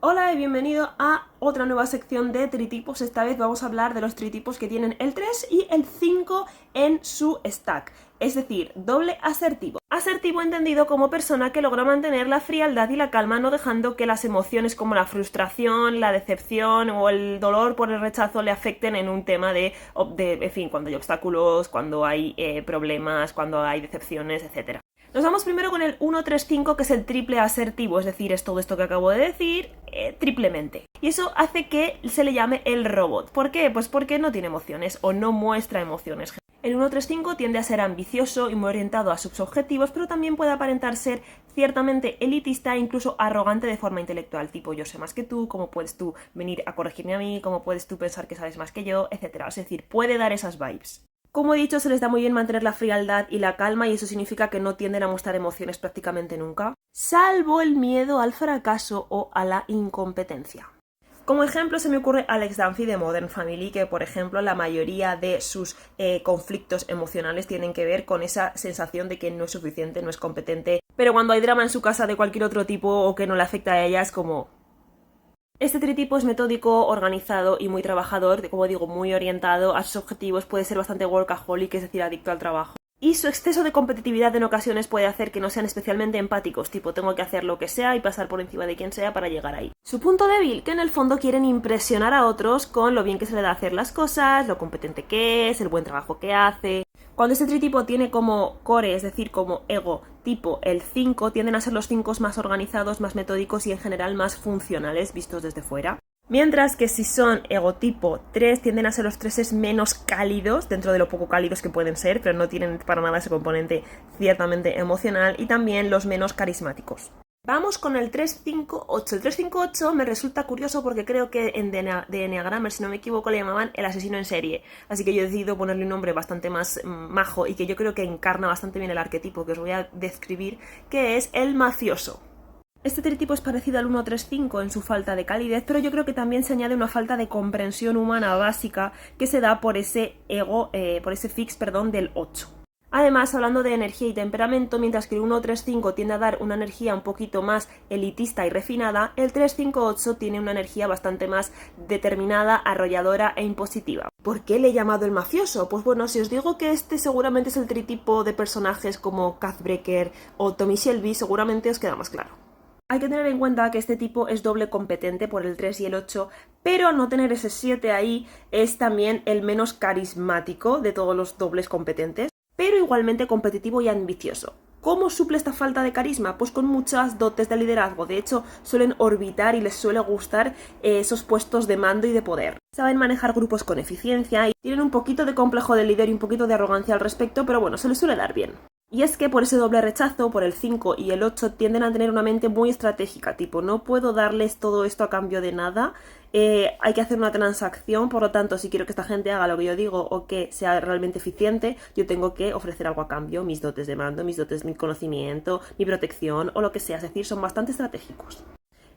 Hola y bienvenido a otra nueva sección de tritipos. Esta vez vamos a hablar de los tritipos que tienen el 3 y el 5 en su stack, es decir, doble asertivo. Asertivo entendido como persona que logra mantener la frialdad y la calma, no dejando que las emociones como la frustración, la decepción o el dolor por el rechazo le afecten en un tema en fin, cuando hay obstáculos, cuando hay problemas, cuando hay decepciones, etc. Nos vamos primero con el 1-3-5, que es el triple asertivo, es decir, es todo esto que acabo de decir, triplemente. Y eso hace que se le llame el robot. ¿Por qué? Pues porque no tiene emociones o no muestra emociones. El 1-3-5 tiende a ser ambicioso y muy orientado a sus objetivos, pero también puede aparentar ser ciertamente elitista e incluso arrogante de forma intelectual, tipo yo sé más que tú, ¿cómo puedes tú venir a corregirme a mí? ¿Cómo puedes tú pensar que sabes más que yo? Etcétera. Es decir, puede dar esas vibes. Como he dicho, se les da muy bien mantener la frialdad y la calma, y eso significa que no tienden a mostrar emociones prácticamente nunca, salvo el miedo al fracaso o a la incompetencia. Como ejemplo se me ocurre Alex Dunphy de Modern Family, que por ejemplo la mayoría de sus conflictos emocionales tienen que ver con esa sensación de que no es suficiente, no es competente, pero cuando hay drama en su casa de cualquier otro tipo o que no le afecta a ella es como... Este tritipo es metódico, organizado y muy trabajador, como digo, muy orientado a sus objetivos, puede ser bastante workaholic, es decir, adicto al trabajo. Y su exceso de competitividad en ocasiones puede hacer que no sean especialmente empáticos, tipo tengo que hacer lo que sea y pasar por encima de quien sea para llegar ahí. Su punto débil, que en el fondo quieren impresionar a otros con lo bien que se le da hacer las cosas, lo competente que es, el buen trabajo que hace. Cuando este tritipo tiene como core, es decir, como ego, tipo el 5, tienden a ser los 5 más organizados, más metódicos y en general más funcionales vistos desde fuera. Mientras que si son egotipo 3, tienden a ser los 3 menos cálidos, dentro de lo poco cálidos que pueden ser, pero no tienen para nada ese componente ciertamente emocional, y también los menos carismáticos. Vamos con el 358. El 358 me resulta curioso porque creo que en de Enneagrammer, si no me equivoco, le llamaban el asesino en serie. Así que yo he decidido ponerle un nombre bastante más majo y que yo creo que encarna bastante bien el arquetipo que os voy a describir, que es el mafioso. Este tritipo es parecido al 1-3-5 en su falta de calidez, pero yo creo que también se añade una falta de comprensión humana básica que se da por ese fix del 8. Además, hablando de energía y temperamento, mientras que el 1-3-5 tiende a dar una energía un poquito más elitista y refinada, el 3-5-8 tiene una energía bastante más determinada, arrolladora e impositiva. ¿Por qué le he llamado el mafioso? Pues bueno, si os digo que este seguramente es el tritipo de personajes como Kath Brecker o Tommy Shelby, seguramente os queda más claro. Hay que tener en cuenta que este tipo es doble competente por el 3 y el 8, pero al no tener ese 7 ahí, es también el menos carismático de todos los dobles competentes, pero igualmente competitivo y ambicioso. ¿Cómo suple esta falta de carisma? Pues con muchas dotes de liderazgo. De hecho, suelen orbitar y les suele gustar esos puestos de mando y de poder. Saben manejar grupos con eficiencia y tienen un poquito de complejo de líder y un poquito de arrogancia al respecto, pero bueno, se les suele dar bien. Y es que por ese doble rechazo, por el 5 y el 8, tienden a tener una mente muy estratégica, tipo, no puedo darles todo esto a cambio de nada, hay que hacer una transacción, por lo tanto, si quiero que esta gente haga lo que yo digo o que sea realmente eficiente, yo tengo que ofrecer algo a cambio, mis dotes de mando, mis dotes de conocimiento, mi protección o lo que sea, es decir, son bastante estratégicos.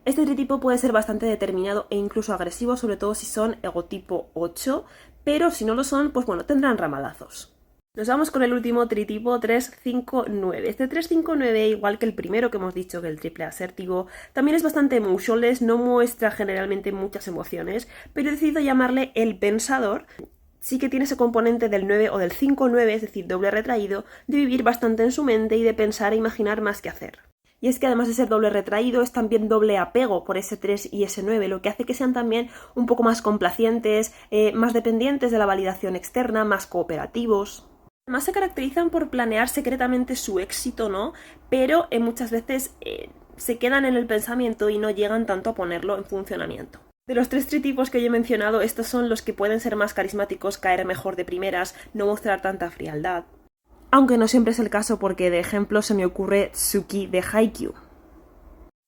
Este tritipo puede ser bastante determinado e incluso agresivo, sobre todo si son egotipo 8, pero si no lo son, pues bueno, tendrán ramalazos. Nos vamos con el último tritipo, 3-5-9. Este 3-5-9, igual que el primero que hemos dicho, que el triple asertivo, también es bastante emotionless, no muestra generalmente muchas emociones, pero he decidido llamarle el pensador. Sí que tiene ese componente del 9 o del 5-9, es decir, doble retraído, de vivir bastante en su mente y de pensar e imaginar más que hacer. Y es que además de ser doble retraído, es también doble apego por ese 3 y ese 9, lo que hace que sean también un poco más complacientes, más dependientes de la validación externa, más cooperativos. Además se caracterizan por planear secretamente su éxito, ¿no? Pero muchas veces se quedan en el pensamiento y no llegan tanto a ponerlo en funcionamiento. De los 3 tritipos que yo he mencionado, estos son los que pueden ser más carismáticos, caer mejor de primeras, no mostrar tanta frialdad. Aunque no siempre es el caso, porque de ejemplo se me ocurre Tsuki de Haikyuu.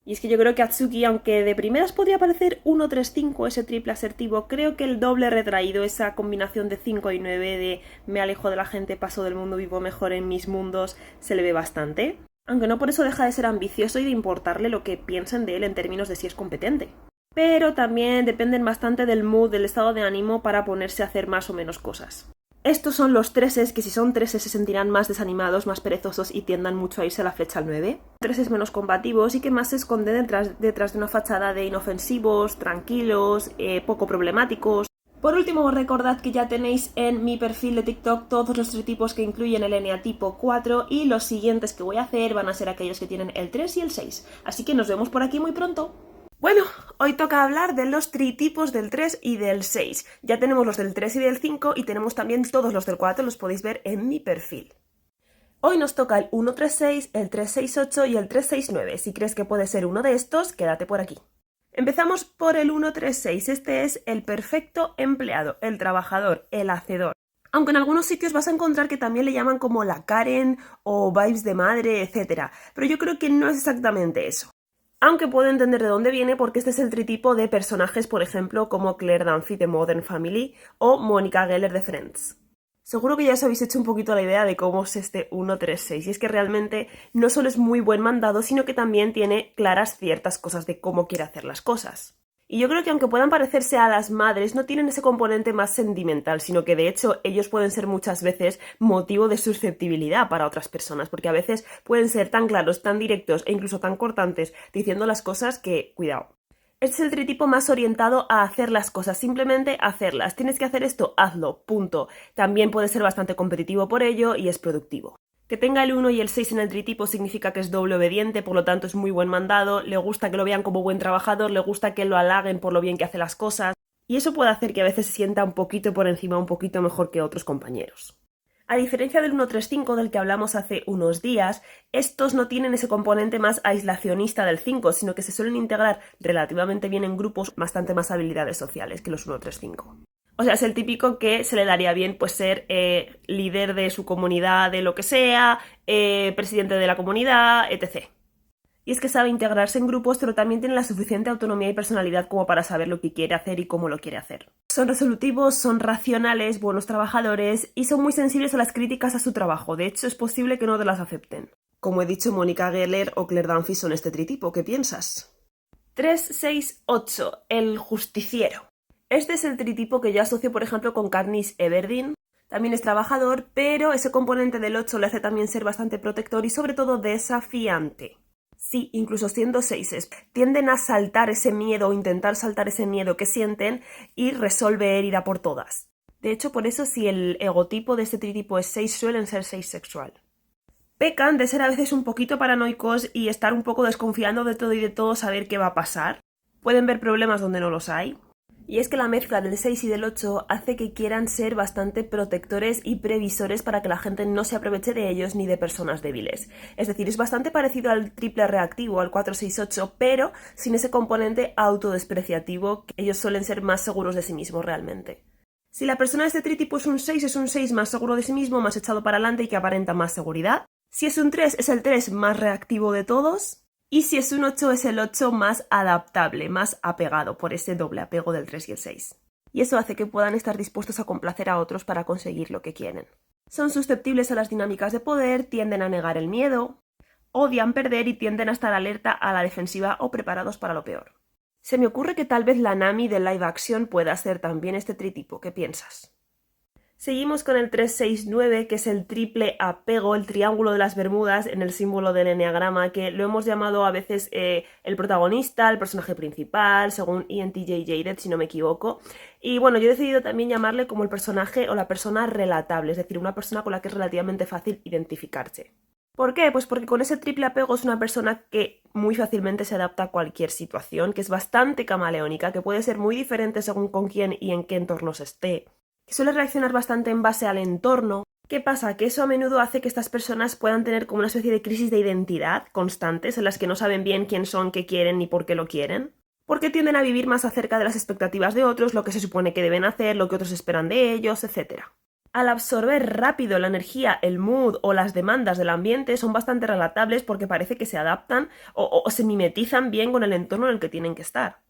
Y es que yo creo que a Tsuki, aunque de primeras podría parecer 1-3-5 ese triple asertivo, creo que el doble retraído, esa combinación de 5 y 9 de me alejo de la gente, paso del mundo, vivo mejor en mis mundos, se le ve bastante. Aunque no por eso deja de ser ambicioso y de importarle lo que piensen de él en términos de si es competente. Pero también dependen bastante del mood, del estado de ánimo para ponerse a hacer más o menos cosas. Estos son los treses que si son treses se sentirán más desanimados, más perezosos y tiendan mucho a irse a la flecha al 9. Treses menos combativos y que más se esconden detrás de una fachada de inofensivos, tranquilos, poco problemáticos. Por último, recordad que ya tenéis en mi perfil de TikTok todos los tritipos que incluyen el eneatipo 4 y los siguientes que voy a hacer van a ser aquellos que tienen el 3 y el 6. Así que nos vemos por aquí muy pronto. Bueno, hoy toca hablar de los tritipos del 3 y del 6. Ya tenemos los del 3 y del 5 y tenemos también todos los del 4, los podéis ver en mi perfil. Hoy nos toca el 136, el 368 y el 369. Si crees que puede ser uno de estos, quédate por aquí. Empezamos por el 136. Este es el perfecto empleado, el trabajador, el hacedor. Aunque en algunos sitios vas a encontrar que también le llaman como la Karen o vibes de madre, etc. Pero yo creo que no es exactamente eso. Aunque puedo entender de dónde viene porque este es el tritipo de personajes, por ejemplo, como Claire Dunphy de Modern Family o Monica Geller de Friends. Seguro que ya os habéis hecho un poquito la idea de cómo es este 136, y es que realmente no solo es muy buen mandado, sino que también tiene claras ciertas cosas de cómo quiere hacer las cosas. Y yo creo que aunque puedan parecerse a las madres, no tienen ese componente más sentimental, sino que de hecho ellos pueden ser muchas veces motivo de susceptibilidad para otras personas, porque a veces pueden ser tan claros, tan directos e incluso tan cortantes diciendo las cosas que, cuidado. Este es el tritipo más orientado a hacer las cosas, simplemente hacerlas. Tienes que hacer esto, hazlo, punto. También puede ser bastante competitivo por ello y es productivo. Que tenga el 1 y el 6 en el tritipo significa que es doble obediente, por lo tanto es muy buen mandado, le gusta que lo vean como buen trabajador, le gusta que lo halaguen por lo bien que hace las cosas, y eso puede hacer que a veces se sienta un poquito por encima, un poquito mejor que otros compañeros. A diferencia del 135 del que hablamos hace unos días, estos no tienen ese componente más aislacionista del 5, sino que se suelen integrar relativamente bien en grupos, bastante más habilidades sociales que los 135. O sea, es el típico que se le daría bien pues ser líder de su comunidad, de lo que sea, presidente de la comunidad, etc. Y es que sabe integrarse en grupos, pero también tiene la suficiente autonomía y personalidad como para saber lo que quiere hacer y cómo lo quiere hacer. Son resolutivos, son racionales, buenos trabajadores y son muy sensibles a las críticas a su trabajo. De hecho, es posible que no te las acepten. Como he dicho, Monica Geller o Claire Dunphy son este tritipo. ¿Qué piensas? 368. El justiciero. Este es el tritipo que yo asocio, por ejemplo, con Katniss Everdeen. También es trabajador, pero ese componente del 8 le hace también ser bastante protector y sobre todo desafiante. Sí, incluso siendo 6, tienden a saltar ese miedo o intentar saltar ese miedo que sienten y resolver ir a por todas. De hecho, por eso si el egotipo de este tritipo es 6, suelen ser 6 sexual. Pecan de ser a veces un poquito paranoicos y estar un poco desconfiando de todo y de todo, saber qué va a pasar. Pueden ver problemas donde no los hay. Y es que la mezcla del 6 y del 8 hace que quieran ser bastante protectores y previsores para que la gente no se aproveche de ellos ni de personas débiles. Es decir, es bastante parecido al triple reactivo, al 468, pero sin ese componente autodespreciativo, que ellos suelen ser más seguros de sí mismos realmente. Si la persona de este tritipo es un 6 más seguro de sí mismo, más echado para adelante y que aparenta más seguridad. Si es un 3, es el 3 más reactivo de todos. Y si es un 8, es el 8 más adaptable, más apegado por ese doble apego del 3 y el 6. Y eso hace que puedan estar dispuestos a complacer a otros para conseguir lo que quieren. Son susceptibles a las dinámicas de poder, tienden a negar el miedo, odian perder y tienden a estar alerta a la defensiva o preparados para lo peor. Se me ocurre que tal vez la Nami de live action pueda ser también este tritipo. ¿Qué piensas? Seguimos con el 369, que es el triple apego, el triángulo de las Bermudas en el símbolo del eneagrama, que lo hemos llamado a veces el protagonista, el personaje principal, según ENTJ Jaded, si no me equivoco. Y bueno, yo he decidido también llamarle como el personaje o la persona relatable, es decir, una persona con la que es relativamente fácil identificarse. ¿Por qué? Pues porque con ese triple apego es una persona que muy fácilmente se adapta a cualquier situación, que es bastante camaleónica, que puede ser muy diferente según con quién y en qué entornos esté, que suele reaccionar bastante en base al entorno. ¿Qué pasa? Que eso a menudo hace que estas personas puedan tener como una especie de crisis de identidad constantes en las que no saben bien quién son, qué quieren ni por qué lo quieren. Porque tienden a vivir más acerca de las expectativas de otros, lo que se supone que deben hacer, lo que otros esperan de ellos, etc. Al absorber rápido la energía, el mood o las demandas del ambiente son bastante relatables porque parece que se adaptan o se mimetizan bien con el entorno en el que tienen que estar.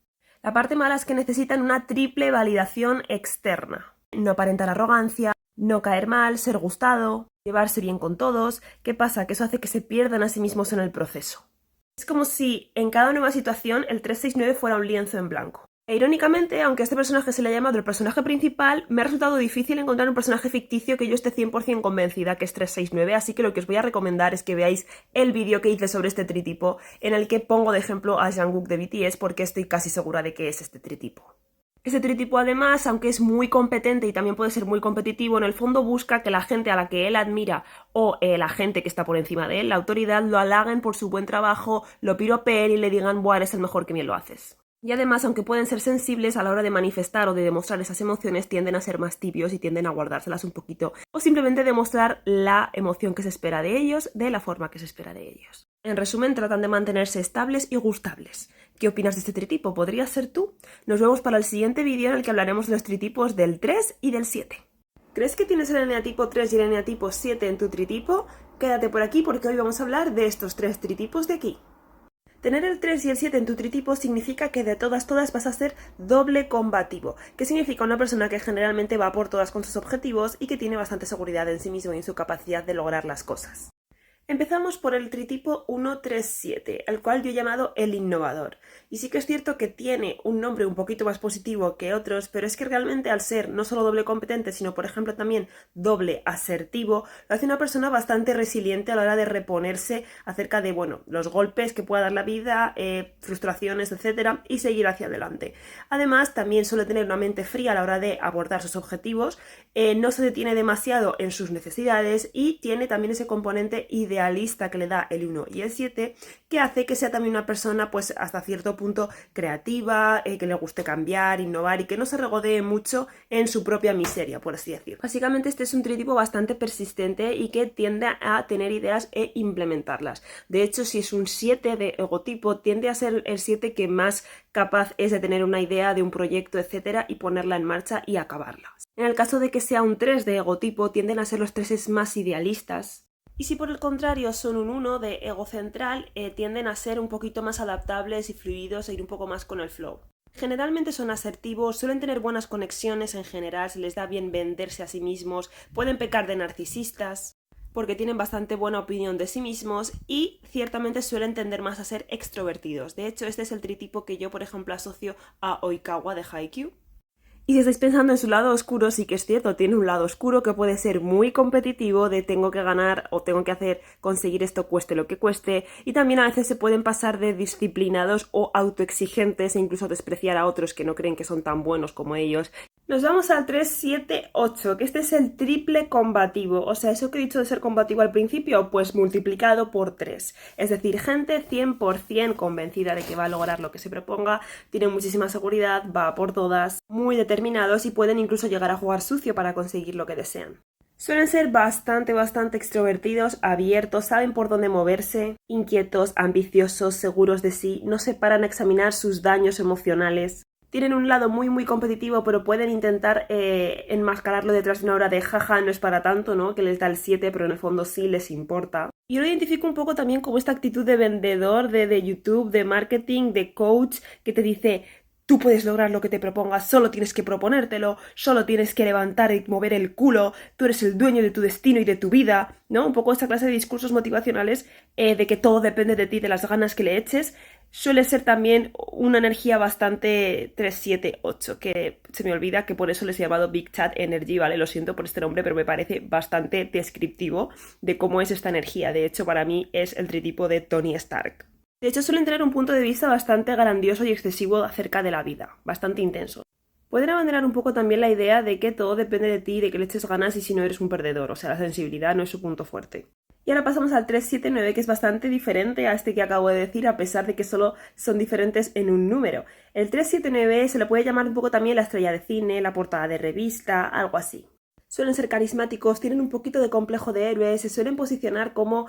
La parte mala es que necesitan una triple validación externa. No aparentar arrogancia, no caer mal, ser gustado, llevarse bien con todos. ¿Qué pasa? Que eso hace que se pierdan a sí mismos en el proceso. Es como si en cada nueva situación el 369 fuera un lienzo en blanco. E irónicamente, aunque a este personaje se le ha llamado el personaje principal, me ha resultado difícil encontrar un personaje ficticio que yo esté 100% convencida que es 369, así que lo que os voy a recomendar es que veáis el vídeo que hice sobre este tritipo, en el que pongo de ejemplo a Jungkook de BTS porque estoy casi segura de que es este tritipo. Este tritipo además, aunque es muy competente y también puede ser muy competitivo, en el fondo busca que la gente a la que él admira o la gente que está por encima de él, la autoridad, lo halaguen por su buen trabajo, lo piropeen y le digan, buah, eres el mejor, que bien lo haces. Y además, aunque pueden ser sensibles a la hora de manifestar o de demostrar esas emociones, tienden a ser más tibios y tienden a guardárselas un poquito o simplemente demostrar la emoción que se espera de ellos de la forma que se espera de ellos. En resumen, tratan de mantenerse estables y gustables. ¿Qué opinas de este tritipo? ¿Podrías ser tú? Nos vemos para el siguiente vídeo en el que hablaremos de los tritipos del 3 y del 7. ¿Crees que tienes el eneatipo 3 y el eneatipo 7 en tu tritipo? Quédate por aquí porque hoy vamos a hablar de estos tres tritipos de aquí. Tener el 3 y el 7 en tu tritipo significa que de todas vas a ser doble combativo, que significa una persona que generalmente va por todas con sus objetivos y que tiene bastante seguridad en sí mismo y en su capacidad de lograr las cosas. Empezamos por el tritipo 137, al cual yo he llamado el innovador. Y sí que es cierto que tiene un nombre un poquito más positivo que otros, pero es que realmente al ser no solo doble competente, sino por ejemplo también doble asertivo, lo hace una persona bastante resiliente a la hora de reponerse acerca de, bueno, los golpes que pueda dar la vida, frustraciones, etcétera, y seguir hacia adelante. Además, también suele tener una mente fría a la hora de abordar sus objetivos, no se detiene demasiado en sus necesidades y tiene también ese componente idealista que le da el 1 y el 7, que hace que sea también una persona pues hasta cierto punto creativa, que le guste cambiar, innovar y que no se regodee mucho en su propia miseria, por así decirlo. Básicamente este es un tritipo bastante persistente y que tiende a tener ideas e implementarlas. De hecho, si es un 7 de egotipo, tiende a ser el 7 que más capaz es de tener una idea de un proyecto, etcétera, y ponerla en marcha y acabarla. En el caso de que sea un 3 de egotipo, tienden a ser los 3 más idealistas. Y si por el contrario son un 1 de ego central, tienden a ser un poquito más adaptables y fluidos e ir un poco más con el flow. Generalmente son asertivos, suelen tener buenas conexiones en general, se les da bien venderse a sí mismos, pueden pecar de narcisistas porque tienen bastante buena opinión de sí mismos y ciertamente suelen tender más a ser extrovertidos. De hecho, este es el tritipo que yo, por ejemplo, asocio a Oikawa de Haikyuu. Y si estáis pensando en su lado oscuro, sí que es cierto, tiene un lado oscuro que puede ser muy competitivo, de tengo que ganar o tengo que hacer, conseguir esto cueste lo que cueste, y también a veces se pueden pasar de disciplinados o autoexigentes e incluso despreciar a otros que no creen que son tan buenos como ellos. Nos vamos al 378, que este es el triple combativo, o sea, eso que he dicho de ser combativo al principio, pues multiplicado por 3. Es decir, gente 100% convencida de que va a lograr lo que se proponga, tiene muchísima seguridad, va por todas, muy determinados y pueden incluso llegar a jugar sucio para conseguir lo que desean. Suelen ser bastante extrovertidos, abiertos, saben por dónde moverse, inquietos, ambiciosos, seguros de sí, no se paran a examinar sus daños emocionales. Tienen un lado muy competitivo, pero pueden intentar enmascararlo detrás de una hora de jaja, no es para tanto, ¿no? Que les da el 7, pero en el fondo sí les importa. Yo lo identifico un poco también como esta actitud de vendedor, de YouTube, de marketing, de coach, que te dice: tú puedes lograr lo que te propongas, solo tienes que proponértelo, solo tienes que levantar y mover el culo, tú eres el dueño de tu destino y de tu vida, ¿no? Un poco esta clase de discursos motivacionales de que todo depende de ti, de las ganas que le eches. Suele ser también una energía bastante 378, que se me olvida que por eso les he llamado Big Chat Energy, ¿vale? Lo siento por este nombre, pero me parece bastante descriptivo de cómo es esta energía. De hecho, para mí es el tritipo de Tony Stark. De hecho, suelen tener un punto de vista bastante grandioso y excesivo acerca de la vida, bastante intenso. Pueden abanderar un poco también la idea de que todo depende de ti, de que le eches ganas y si no eres un perdedor, o sea, la sensibilidad no es su punto fuerte. Y ahora pasamos al 379, que es bastante diferente a este que acabo de decir, a pesar de que solo son diferentes en un número. El 379 se le puede llamar un poco también la estrella de cine, la portada de revista, algo así. Suelen ser carismáticos, tienen un poquito de complejo de héroe, se suelen posicionar como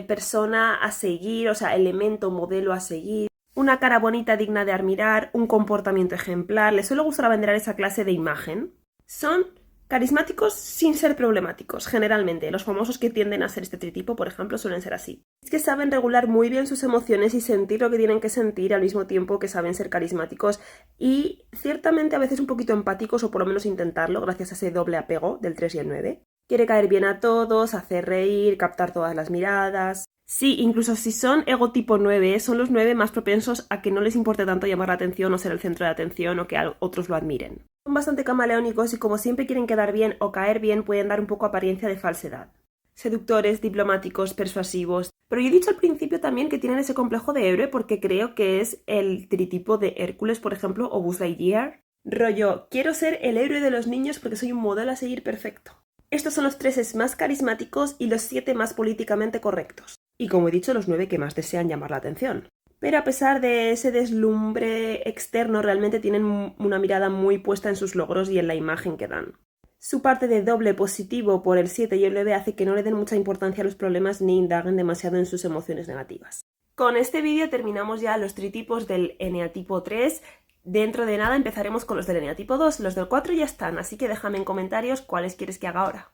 persona a seguir, o sea, elemento, modelo a seguir. Una cara bonita digna de admirar, un comportamiento ejemplar, les suele gustar vender esa clase de imagen. Son carismáticos sin ser problemáticos, generalmente. Los famosos que tienden a ser este tritipo, por ejemplo, suelen ser así. Es que saben regular muy bien sus emociones y sentir lo que tienen que sentir al mismo tiempo que saben ser carismáticos y ciertamente a veces un poquito empáticos, o por lo menos intentarlo, gracias a ese doble apego del 3 y el 9. Quiere caer bien a todos, hacer reír, captar todas las miradas. Sí, incluso si son ego tipo 9, son los 9 más propensos a que no les importe tanto llamar la atención o ser el centro de atención o que otros lo admiren. Son bastante camaleónicos y como siempre quieren quedar bien o caer bien, pueden dar un poco apariencia de falsedad. Seductores, diplomáticos, persuasivos. Pero yo he dicho al principio también que tienen ese complejo de héroe porque creo que es el tritipo de Hércules, por ejemplo, o Buzz Lightyear. Rollo, quiero ser el héroe de los niños porque soy un modelo a seguir perfecto. Estos son los 3 más carismáticos y los 7 más políticamente correctos. Y como he dicho, los 9 que más desean llamar la atención. Pero a pesar de ese deslumbre externo, realmente tienen una mirada muy puesta en sus logros y en la imagen que dan. Su parte de doble positivo por el 7 y el 9 hace que no le den mucha importancia a los problemas ni indaguen demasiado en sus emociones negativas. Con este vídeo terminamos ya los tritipos del eneatipo 3. Dentro de nada empezaremos con los del eneatipo 2. Los del 4 ya están, así que déjame en comentarios cuáles quieres que haga ahora.